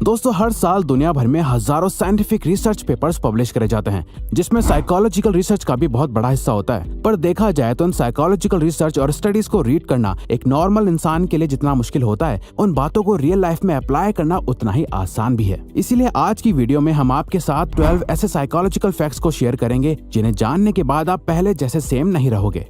दोस्तों, हर साल दुनिया भर में हजारों साइंटिफिक रिसर्च पेपर्स पब्लिश करे जाते हैं, जिसमें साइकोलॉजिकल रिसर्च का भी बहुत बड़ा हिस्सा होता है। पर देखा जाए तो उन साइकोलॉजिकल रिसर्च और स्टडीज को रीड करना एक नॉर्मल इंसान के लिए जितना मुश्किल होता है, उन बातों को रियल लाइफ में अप्लाई करना उतना ही आसान भी है। इसीलिए आज की वीडियो में हम आपके साथ 12 ऐसे साइकोलॉजिकल फैक्ट्स को शेयर करेंगे जिन्हें जानने के बाद आप पहले जैसे सेम नहीं रहोगे।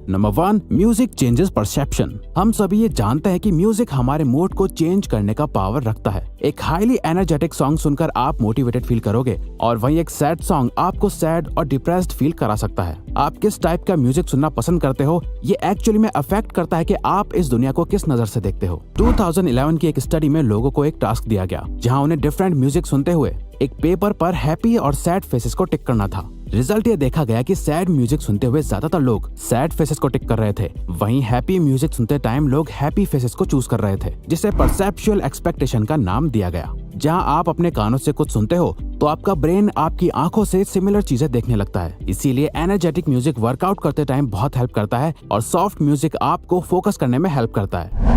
Number 1, music changes perception. हम सभी ये जानते हैं कि म्यूजिक हमारे मूड को चेंज करने का पावर रखता है। एक हाईली एनर्जेटिक सॉन्ग सुनकर आप मोटिवेटेड फील करोगे और वहीं एक सैड सॉन्ग आपको सैड और डिप्रेस्ड फील करा सकता है। आप किस टाइप का म्यूजिक सुनना पसंद करते हो, ये एक्चुअली में अफेक्ट करता है कि आप इस दुनिया को किस नजर से देखते हो। 2011 की एक स्टडी में लोगों को एक टास्क दिया गया, जहाँ उन्हें डिफरेंट म्यूजिक सुनते हुए एक पेपर पर हैप्पी और सैड फेसेस को टिक करना था। रिजल्ट ये देखा गया कि सैड म्यूजिक सुनते हुए ज्यादातर लोग सैड फेसेस को टिक कर रहे थे, वहीं हैप्पी म्यूजिक सुनते टाइम लोग हैप्पी फेसेस को चूज कर रहे थे, जिसे परसेप्चुअल एक्सपेक्टेशन का नाम दिया गया। जहां आप अपने कानों से कुछ सुनते हो तो आपका ब्रेन आपकी आंखों से सिमिलर चीजें देखने लगता है। इसीलिए एनर्जेटिक म्यूजिक वर्कआउट करते टाइम बहुत हेल्प करता है और सॉफ्ट म्यूजिक आपको फोकस करने में हेल्प करता है।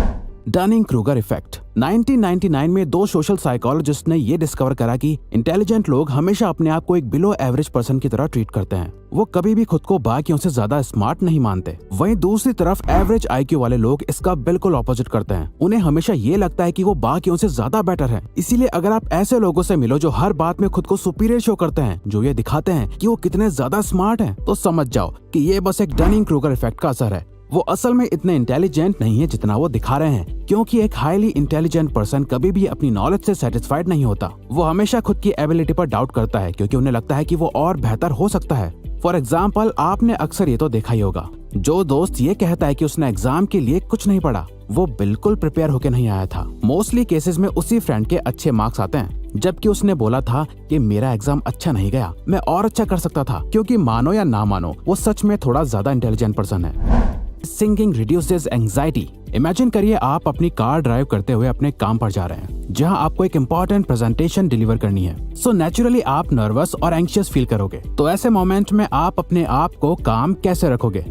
Dunning Kruger effect. 1999 में दो सोशल साइकोलॉजिस्ट ने ये डिस्कवर करा कि इंटेलिजेंट लोग हमेशा अपने आप को एक बिलो एवरेज पर्सन की तरह ट्रीट करते हैं। वो कभी भी खुद को बाकियों से ज्यादा स्मार्ट नहीं मानते। वहीं दूसरी तरफ एवरेज आईक्यू वाले लोग इसका बिल्कुल ऑपोजिट करते हैं। उन्हें हमेशा ये लगता है कि वो बाकियों से ज्यादा बेटर है। इसीलिए अगर आप ऐसे लोगों से मिलो जो हर बात में खुद को सुपीरियर शो करते हैं, जो ये दिखाते हैं कि वो कितने ज्यादा स्मार्ट हैं, तो समझ जाओ कि ये बस एक डनिंग-क्रूगर इफेक्ट का असर है। वो असल में इतने इंटेलिजेंट नहीं है जितना वो दिखा रहे हैं, क्योंकि एक हाईली इंटेलिजेंट पर्सन कभी भी अपनी नॉलेज से सेटिस्फाइड नहीं होता। वो हमेशा खुद की एबिलिटी पर डाउट करता है, क्योंकि उन्हें लगता है कि वो और बेहतर हो सकता है। फॉर एग्जाम्पल, आपने अक्सर ये तो देखा ही होगा, जो दोस्त ये कहता है कि उसने एग्जाम के लिए कुछ नहीं पढ़ा, वो बिल्कुल प्रिपेयर होके नहीं आया था। मोस्टली केसेस में उसी फ्रेंड के अच्छे मार्क्स आते हैं, जबकि उसने बोला था कि मेरा एग्जाम अच्छा नहीं गया, मैं और अच्छा कर सकता था। क्योंकि मानो या ना मानो, वो सच में थोड़ा ज्यादा इंटेलिजेंट पर्सन है। Singing reduces anxiety. इमेजिन करिए आप अपनी कार ड्राइव करते हुए अपने काम पर जा रहे हैं, जहां आपको एक इम्पोर्टेंट प्रेजेंटेशन डिलीवर करनी है। सो नेचुरली आप नर्वस और एंग्शियस फील करोगे। तो ऐसे मोमेंट में आप अपने आप को काम कैसे रखोगे?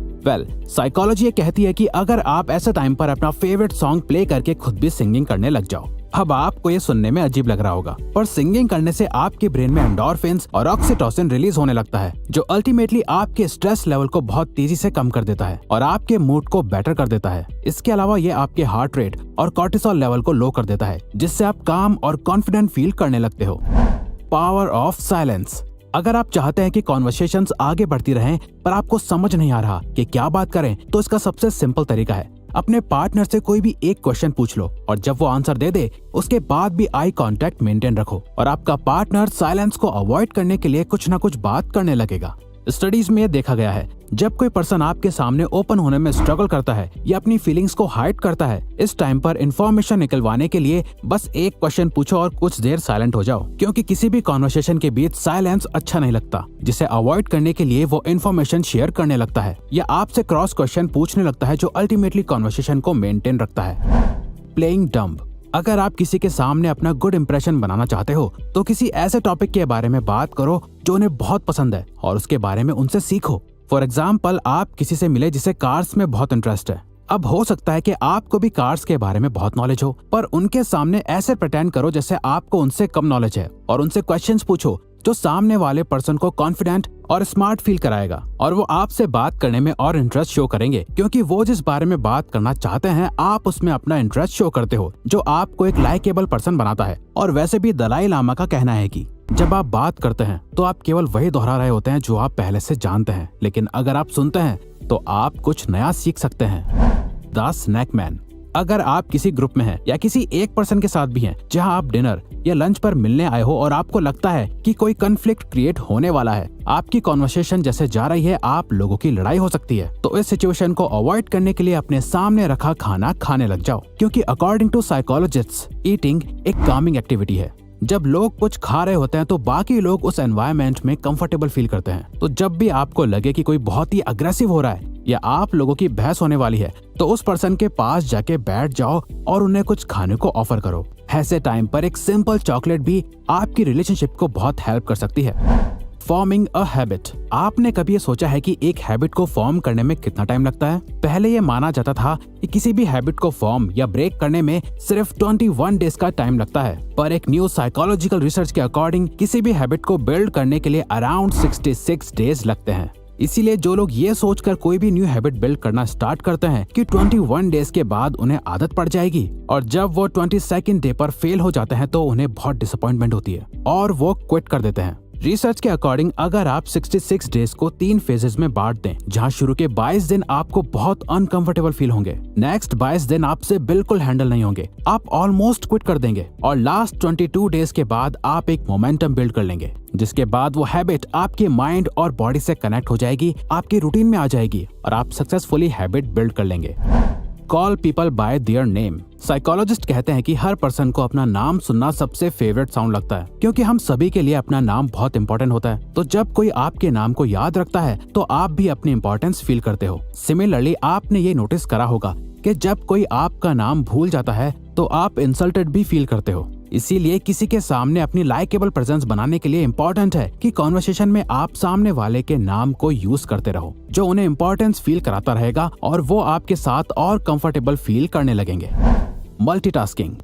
साइकोलॉजी ये कहती है कि अगर आप ऐसे टाइम पर अपना फेवरेट सॉन्ग प्ले करके खुद भी सिंगिंग करने लग जाओ। अब आपको ये सुनने में अजीब लग रहा होगा, पर सिंगिंग करने से आपके ब्रेन में एंडोर्फिन्स और ऑक्सीटोसिन रिलीज होने लगता है, जो अल्टीमेटली आपके स्ट्रेस लेवल को बहुत तेजी से कम कर देता है और आपके मूड को बेटर कर देता है। इसके अलावा ये आपके हार्ट रेट और कॉर्टिसोल लेवल को लो कर देता है, जिससे आप काम और कॉन्फिडेंट फील करने लगते हो। Power of silence. अगर आप चाहते हैं कि कॉन्वर्सेशंस आगे बढ़ती रहें पर आपको समझ नहीं आ रहा कि क्या बात करें, तो इसका सबसे सिंपल तरीका है, अपने पार्टनर से कोई भी एक क्वेश्चन पूछ लो और जब वो आंसर दे दे, उसके बाद भी आई कांटेक्ट मेंटेन रखो और आपका पार्टनर साइलेंस को अवॉइड करने के लिए कुछ ना कुछ बात करने लगेगा। स्टडीज में देखा गया है, जब कोई पर्सन आपके सामने ओपन होने में स्ट्रगल करता है या अपनी फीलिंग्स को हाइड करता है, इस टाइम पर इंफॉर्मेशन निकलवाने के लिए बस एक क्वेश्चन पूछो और कुछ देर साइलेंट हो जाओ, क्योंकि किसी भी कॉन्वर्सेशन के बीच साइलेंस अच्छा नहीं लगता, जिसे अवॉइड करने के लिए वो इंफॉर्मेशन शेयर करने लगता है या आपसे क्रॉस क्वेश्चन पूछने लगता है, जो अल्टीमेटली कॉन्वर्सेशन को मेंटेन रखता है। Playing dumb. अगर आप किसी के सामने अपना गुड इंप्रेशन बनाना चाहते हो, तो किसी ऐसे टॉपिक के बारे में बात करो जो उन्हें बहुत पसंद है और उसके बारे में उनसे सीखो। फॉर एग्जाम्पल, आप किसी से मिले जिसे कार्स में बहुत इंटरेस्ट है। अब हो सकता है कि आपको भी कार्स के बारे में बहुत नॉलेज हो, पर उनके सामने ऐसे प्रिटेंड करो जैसे आपको उनसे कम नॉलेज है और उनसे क्वेश्चंस पूछो जो सामने वाले पर्सन को कॉन्फिडेंट और स्मार्ट फील कराएगा और वो आपसे बात करने में और इंटरेस्ट शो करेंगे, क्योंकि वो जिस बारे में बात करना चाहते हैं आप उसमें अपना इंटरेस्ट शो करते हो, जो आपको एक लाइकेबल पर्सन बनाता है। और वैसे भी दलाई लामा का कहना है कि जब आप बात करते हैं तो आप केवल वही दोहरा रहे होते हैं जो आप पहले से जानते हैं, लेकिन अगर आप सुनते हैं तो आप कुछ नया सीख सकते हैं। The snake man. अगर आप किसी ग्रुप में हैं या किसी एक पर्सन के साथ भी हैं, जहां आप डिनर या लंच पर मिलने आए हो और आपको लगता है कि कोई कॉन्फ्लिक्ट क्रिएट होने वाला है, आपकी कॉन्वर्सेशन जैसे जा रही है, आप लोगों की लड़ाई हो सकती है, तो इस सिचुएशन को अवॉइड करने के लिए अपने सामने रखा खाना खाने लग जाओ, क्योंकि अकॉर्डिंग टू साइकोलॉजिस्ट्स ईटिंग एक कामिंग एक्टिविटी है। जब लोग कुछ खा रहे होते हैं तो बाकी लोग उस एनवायरनमेंट में कंफर्टेबल फील करते हैं। तो जब भी आपको लगे कि कोई बहुत ही अग्रेसिव हो रहा है या आप लोगों की बहस होने वाली है, तो उस पर्सन के पास जाके बैठ जाओ और उन्हें कुछ खाने को ऑफर करो। ऐसे टाइम पर एक सिंपल चॉकलेट भी आपकी रिलेशनशिप को बहुत हेल्प कर सकती है। Forming a habit. आपने कभी ये सोचा है कि एक हैबिट को फॉर्म करने में कितना टाइम लगता है? पहले ये माना जाता था कि किसी भी हैबिट को फॉर्म या ब्रेक करने में सिर्फ 21 डेज का टाइम लगता है, पर एक न्यू साइकोलॉजिकल रिसर्च के अकॉर्डिंग किसी भी हैबिट को बिल्ड करने के लिए अराउंड 66 डेज लगते हैं। इसीलिए जो लोग ये सोचकर कोई भी न्यू हैबिट बिल्ड करना स्टार्ट करते हैं कि 21 डेज के बाद उन्हें आदत पड़ जाएगी, और जब वो 22nd डे पर फेल हो जाते हैं तो उन्हें बहुत डिसअपॉइंटमेंट होती है और वो क्विट कर देते हैं। रिसर्च के अकॉर्डिंग अगर आप 66 डेज को 3 फेजेस में बांट दें, जहां शुरू के 22 दिन आपको बहुत अनकंफर्टेबल फील होंगे, नेक्स्ट 22 दिन आपसे बिल्कुल हैंडल नहीं होंगे, आप ऑलमोस्ट क्विट कर देंगे, और लास्ट 22 डेज के बाद आप एक मोमेंटम बिल्ड कर लेंगे, जिसके बाद वो हैबिट आपके माइंड और बॉडी से कनेक्ट हो जाएगी, आपके रूटीन में आ जाएगी और आप सक्सेसफुली हैबिट बिल्ड कर लेंगे। Call people bye their name. Psychologist कहते हैं कि हर पर्सन को अपना नाम सुनना सबसे फेवरेट साउंड लगता है, क्योंकि हम सभी के लिए अपना नाम बहुत इंपॉर्टेंट होता है। तो जब कोई आपके नाम को याद रखता है तो आप भी अपनी इंपॉर्टेंस फील करते हो। सिमिलरली आपने ये नोटिस करा होगा कि जब कोई आपका नाम भूल जाता है तो आप इंसल्टेड भी फील करते हो। इसीलिए किसी के सामने अपनी लाइकेबल प्रेजेंस बनाने के लिए इम्पोर्टेंट है कि कॉन्वर्सेशन में आप सामने वाले के नाम को यूज करते रहो, जो उन्हें इम्पोर्टेंस फील कराता रहेगा और वो आपके साथ और कंफर्टेबल फील करने लगेंगे। मल्टीटास्किंग।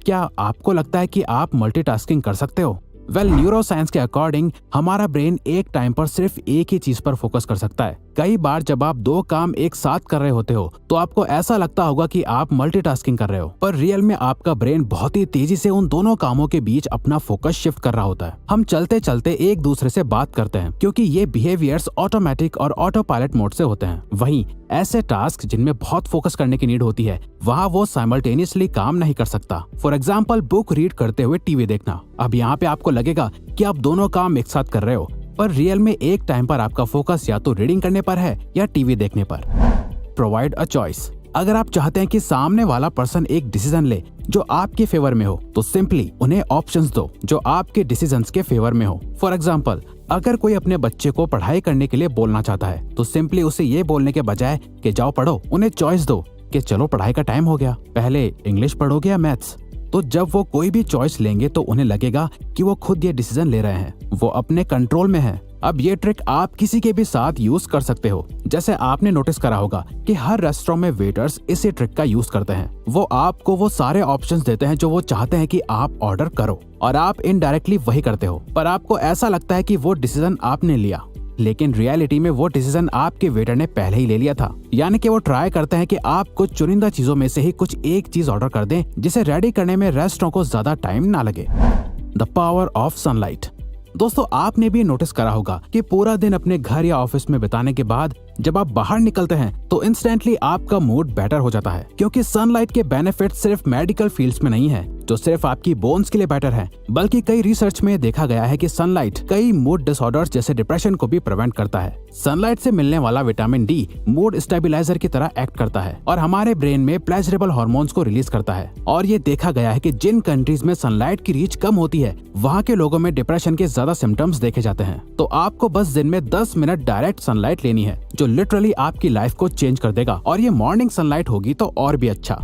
क्या आपको लगता है कि आप मल्टीटास्किंग कर सकते हो? न्यूरो साइंस के अकॉर्डिंग हमारा ब्रेन एक टाइम पर सिर्फ एक ही चीज पर फोकस कर सकता है। कई बार जब आप 2 काम एक साथ कर रहे होते हो तो आपको ऐसा लगता होगा कि आप मल्टीटास्किंग कर रहे हो, पर रियल में आपका ब्रेन बहुत ही तेजी से उन दोनों कामों के बीच अपना फोकस शिफ्ट कर रहा होता है। हम चलते चलते एक दूसरे से बात करते हैं क्योंकि ये बिहेवियर्स ऑटोमेटिक और ऑटो पायलट मोड से होते हैं। वहीं ऐसे टास्क जिनमें बहुत फोकस करने की नीड होती है, वहाँ वो साइमल्टेनियसली काम नहीं कर सकता। फॉर एग्जाम्पल, बुक रीड करते हुए टीवी देखना। अब यहाँ पे आपको लगेगा कि आप दोनों काम एक साथ कर रहे हो, पर रियल में एक टाइम पर आपका फोकस या तो रीडिंग करने पर है या टीवी देखने पर। Provide a choice. अगर आप चाहते हैं कि सामने वाला पर्सन एक डिसीजन ले जो आपके फेवर में हो, तो सिंपली उन्हें ऑप्शंस दो जो आपके डिसीजंस के फेवर में हो। फॉर एग्जाम्पल, अगर कोई अपने बच्चे को पढ़ाई करने के लिए बोलना चाहता है तो सिंपली उसे ये बोलने के बजाय कि जाओ पढ़ो, उन्हें चॉइस दो कि चलो पढ़ाई का टाइम हो गया, पहले इंग्लिश पढ़ोगे या मैथ्स। तो जब वो कोई भी चॉइस लेंगे तो उन्हें लगेगा कि वो खुद ये डिसीजन ले रहे हैं, वो अपने कंट्रोल में है। अब ये ट्रिक आप किसी के भी साथ यूज कर सकते हो। जैसे आपने नोटिस करा होगा कि हर रेस्टोरेंट में वेटर्स इसी ट्रिक का यूज करते हैं। वो आपको वो सारे ऑप्शंस देते हैं जो वो चाहते हैं कि आप ऑर्डर करो, और आप इनडायरेक्टली वही करते हो, पर आपको ऐसा लगता है कि वो डिसीजन आपने लिया, लेकिन रियलिटी में वो डिसीजन आपके वेटर ने पहले ही ले लिया था। यानी कि वो ट्राई करते हैं कि आप कुछ चुनिंदा चीजों में से ही कुछ एक चीज ऑर्डर कर दें जिसे रेडी करने में रेस्टोरेंट को ज्यादा टाइम ना लगे। The power of sunlight. दोस्तों, आपने भी नोटिस करा होगा कि पूरा दिन अपने घर या ऑफिस में बिताने के बाद जब आप बाहर निकलते हैं तो इंस्टेंटली आपका मूड बेटर हो जाता है, क्योंकि सनलाइट के बेनिफिट सिर्फ मेडिकल फील्ड्स में नहीं है जो सिर्फ आपकी बोन्स के लिए बेटर है, बल्कि कई रिसर्च में देखा गया है कि सनलाइट कई मूड डिसऑर्डर्स जैसे डिप्रेशन को भी प्रिवेंट करता है। सनलाइट से मिलने वाला विटामिन डी मूड स्टेबलाइजर की तरह एक्ट करता है और हमारे ब्रेन में प्लेजरेबल हार्मोन्स को रिलीज करता है। और ये देखा गया है कि जिन कंट्रीज में सनलाइट की रीच कम होती है, वहाँ के लोगों में डिप्रेशन के ज्यादा सिम्टम्स देखे जाते हैं। तो आपको बस दिन में 10 मिनट डायरेक्ट सनलाइट लेनी है, जो लिटरली आपकी लाइफ को चेंज कर देगा, और ये मॉर्निंग सनलाइट होगी तो और भी अच्छा।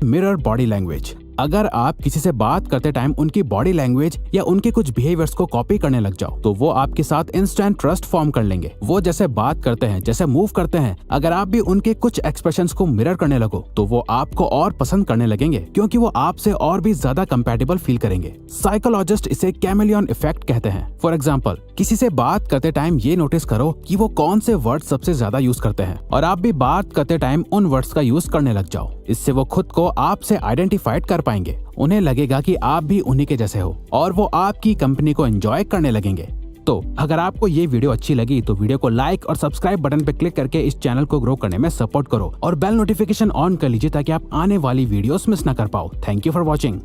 Mirror body language. अगर आप किसी से बात करते टाइम उनकी बॉडी लैंग्वेज या उनके कुछ बिहेवियर्स को कॉपी करने लग जाओ तो वो आपके साथ इंस्टेंट ट्रस्ट फॉर्म कर लेंगे। वो जैसे बात करते हैं, जैसे मूव करते हैं, अगर आप भी उनके कुछ एक्सप्रेशंस को मिरर करने लगो तो वो आपको और पसंद करने लगेंगे, क्योंकि वो आपसे और भी ज्यादा कंपैटिबल फील करेंगे। साइकोलॉजिस्ट इसे कैमेलियन इफेक्ट कहते हैं। फॉर एग्जाम्पल, किसी से बात करते टाइम ये नोटिस करो कि वो कौन से वर्ड सबसे ज्यादा यूज करते हैं, और आप भी बात करते टाइम उन वर्ड्स का यूज करने लग जाओ। इससे वो खुद को आपसे आइडेंटिफाइड कर पाएंगे, उन्हें लगेगा कि आप भी उन्हीं के जैसे हो, और वो आपकी कंपनी को एंजॉय करने लगेंगे। तो अगर आपको ये वीडियो अच्छी लगी तो वीडियो को लाइक और सब्सक्राइब बटन पे क्लिक करके इस चैनल को ग्रो करने में सपोर्ट करो, और बेल नोटिफिकेशन ऑन कर लीजिए ताकि आप आने वाली वीडियोस मिस ना कर पाओ। Thank you for watching.